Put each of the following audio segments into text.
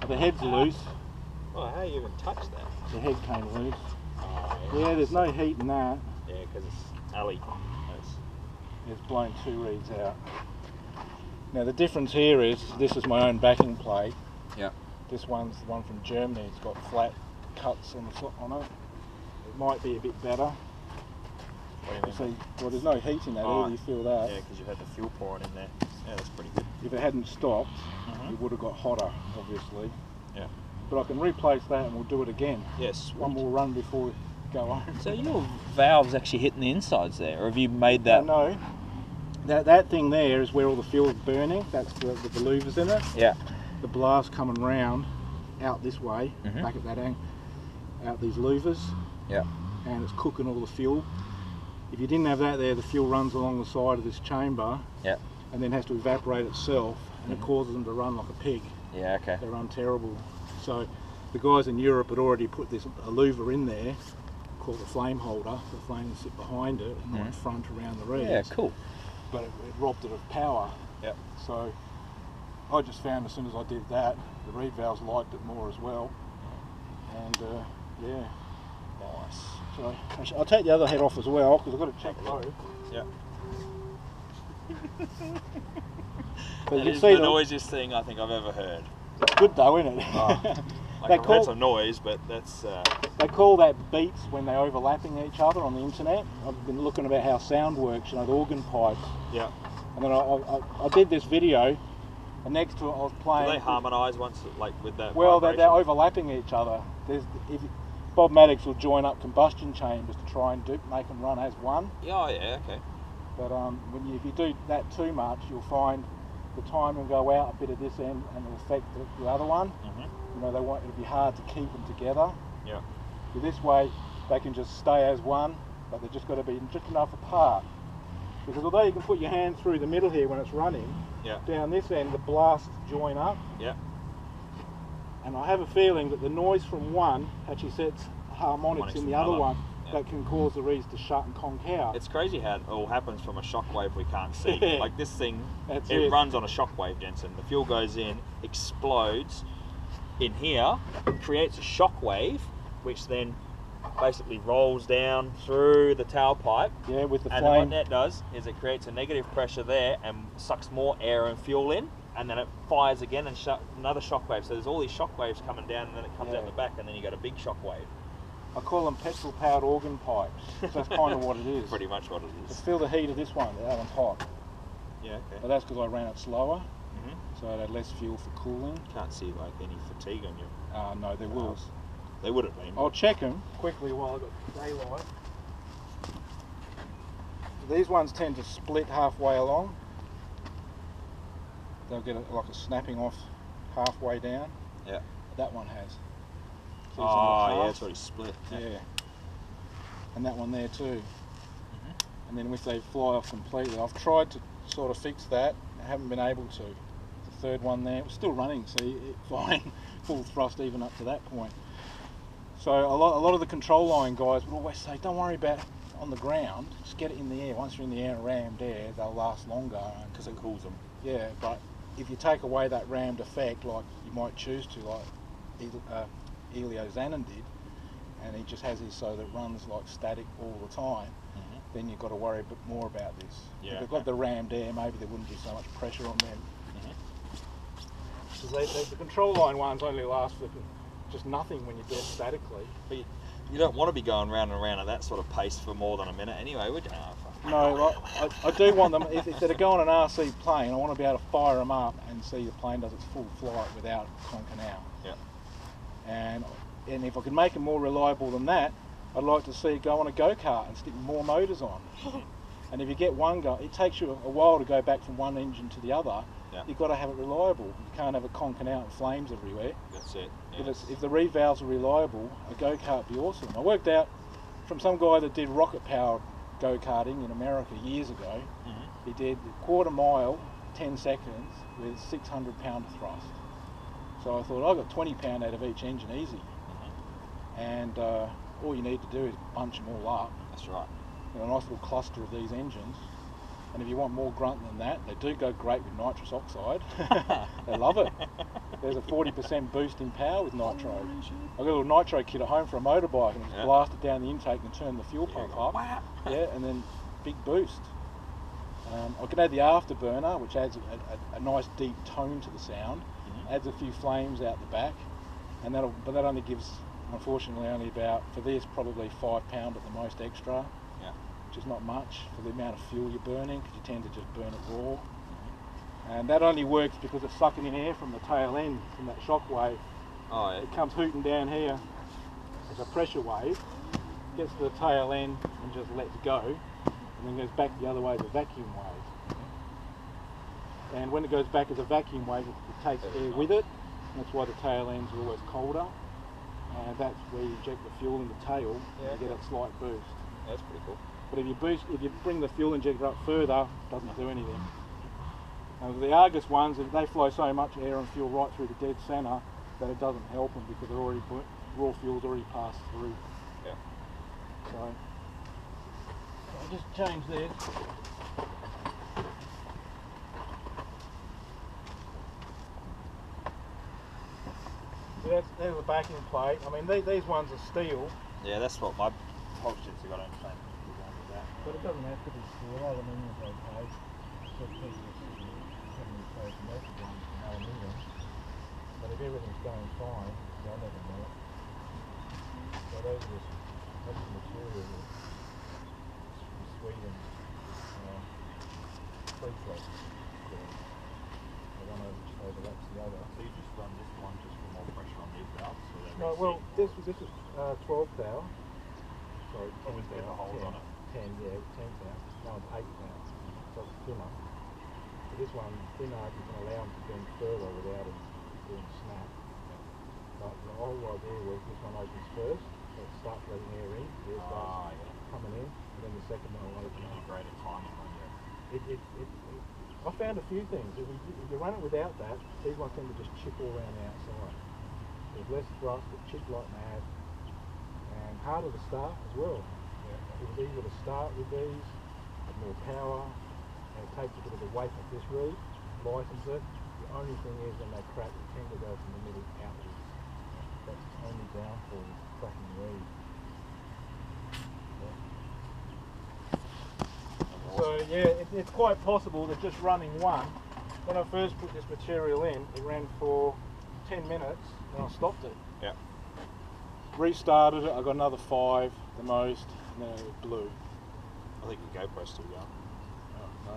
The head's loose. Oh, how you even touch that? The head came loose. Oh, Yeah, there's no heat in that. Yeah, because it's alley. It's blown 2 reeds out. Now the difference here is, this is my own backing plate. Yeah. This one's the one from Germany. It's got flat cuts on it. It might be a bit better. What do you mean? See, well, there's no heat in that either, you feel that. Yeah, because you've had the fuel pouring in there. Yeah, that's pretty good. If it hadn't stopped, it would have got hotter, obviously. Yeah. But I can replace that and we'll do it again. Yes. One more run before we go on. So your valve's actually hitting the insides there, or have you made that? No. That thing there is where all the fuel's burning. That's the louvers in it. Yeah. The blast coming round out this way, back at that angle, out these louvers. Yeah. And it's cooking all the fuel. If you didn't have that there, the fuel runs along the side of this chamber. Yeah. And then has to evaporate itself, and it causes them to run like a pig. Yeah. Okay. They run terrible. So the guys in Europe had already put a louver in there called a flame holder. The flame would sit behind it and not in front around the reeds. Yeah. Cool. But it robbed it of power. Yep. So I just found as soon as I did that, the reed valves liked it more as well. And yeah. Nice. So I'll take the other head off as well because I've got to check both. Yeah. But That you is can see the noisiest thing I think I've ever heard. It's good though, isn't it? Oh, They I've heard some noise, but that's... They call that beats when they're overlapping each other on the internet. I've been looking about how sound works, you know, the organ pipes. Yeah. And then I did this video, and next to it I was playing... Do they harmonise once, like, with that Well, vibration? they're overlapping each other. Bob Maddox will join up combustion chambers to try and make them run as one. Yeah, oh, yeah, okay. But if you do that too much, you'll find the time will go out a bit at this end and it'll affect the other one. You know, it'll be hard to keep them together. Yeah. So this way, they can just stay as one, but they've just got to be just enough apart. Because although you can put your hand through the middle here when it's running, down this end the blasts join up. Yeah. And I have a feeling that the noise from one actually sets harmonics in the other one that can cause the reeds to shut and conk out. It's crazy how it all happens from a shockwave we can't see. Like this thing, it runs on a shockwave, Jensen. The fuel goes in, explodes in here, creates a shockwave, which then basically rolls down through the tailpipe. Yeah, with the flame. And what that does is it creates a negative pressure there and sucks more air and fuel in, and then it fires again and another shockwave. So there's all these shockwaves coming down, and then it comes out the back, and then you got a big shockwave. I call them petrol-powered organ pipes. That's kind of what it is. Pretty much what it is. Just feel the heat of this one. That one's hot. Yeah, okay. But that's because I ran it slower, so it had less fuel for cooling. Can't see like any fatigue on you. No, there was. There would have been. I'll check them quickly while I've got daylight. These ones tend to split halfway along. They'll get like a snapping off halfway down. Yeah. That one has. Oh, yeah, it's already split. Yeah. And that one there too. And then if they fly off completely, I've tried to sort of fix that. I haven't been able to. The third one there, it was still running, see, fine, full thrust even up to that point. So a lot of the control line guys would always say, don't worry about on the ground, just get it in the air. Once you're in the air and rammed air, they'll last longer. Because it cools them. Yeah, but if you take away that rammed effect, like you might choose to, like Elio Zanin did, and he just has his so that it runs like static all the time, then you've got to worry a bit more about this. Yeah, if they've got the rammed air, maybe there wouldn't be so much pressure on them. Because the control line ones only last for just nothing when you do it statically. But you don't want to be going round and round at that sort of pace for more than a minute anyway, would you? No, like, I do want them, if they're going an RC plane, I want to be able to fire them up and see the plane does its full flight without conking out. Yeah. And if I could make it more reliable than that, I'd like to see it go on a go-kart and stick more motors on. And if you get one go, it takes you a while to go back from one engine to the other. Yeah. You've got to have it reliable. You can't have it conking out and flames everywhere. That's it. If the reed valves are reliable, a go-kart would be awesome. I worked out from some guy that did rocket-powered go-karting in America years ago. He did a quarter mile, 10 seconds with 600 pound thrust. So I thought, I got 20 pound out of each engine easy. And all you need to do is bunch them all up. That's right. You know, a nice little cluster of these engines. And if you want more grunt than that, they do go great with nitrous oxide. They love it. There's a 40% boost in power with nitro. I've got a little nitro kit at home for a motorbike, and just blast it down the intake and turn the fuel pump up. Yeah, and then big boost. I could add the afterburner, which adds a nice deep tone to the sound. Adds a few flames out the back, and but that only gives, unfortunately, only about, for this, probably £5 at the most extra. Which is not much for the amount of fuel you're burning, because you tend to just burn it raw. And that only works because it's sucking in air from the tail end, from that shock wave. It comes hooting down here as a pressure wave, gets to the tail end and just lets go, and then goes back the other way as a vacuum wave. And when it goes back as a vacuum wave, it takes air with it. And that's why the tail ends are always colder. And that's where you inject the fuel in the tail, and you get a slight boost. That's pretty cool. But if you bring the fuel injector up further, it doesn't do anything. The Argus ones, they flow so much air and fuel right through the dead centre that it doesn't help them, because raw fuel's already passed through. Yeah. So I'll just change this. There's the backing plate. I mean, these ones are steel. Yeah, that's what my whole shit's got on plane. But it doesn't have to be steel. Aluminium's okay. Just people having replaced most of them from aluminium. But if everything's going fine, they'll never melt. So that's the material from Sweden. Free float. The one overlaps the other. So you just run this one just for more pressure on these valves? No, well, this is 12 thou. Sorry, 10 with the holes on it. 10, yeah, 10 thou. No, it's 8 thou. So it's thinner. But this one, thinner, you can allow them to bend further without it being snap. But the whole idea was this one opens first, so it starts letting air in, air starts coming in, and then the second one will open up. Greater timing on you. I found a few things. If you run it without that, these ones tend to just chip all around the outside. There's less thrust, it chips like mad, and harder to start as well. It was easier to start with these, have more power, and it takes a bit of the weight off this reed, lightens it. The only thing is when they crack, they tend to go from the middle outwards. That's the only downfall of cracking reed. So yeah, it's quite possible that just running one, when I first put this material in, it ran for 10 minutes and I stopped it. Yeah. Restarted it, I got another 5 the most, and then it blew. I think your GoPro's still going. Oh no,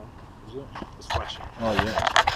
is it? It's flashing. Oh yeah.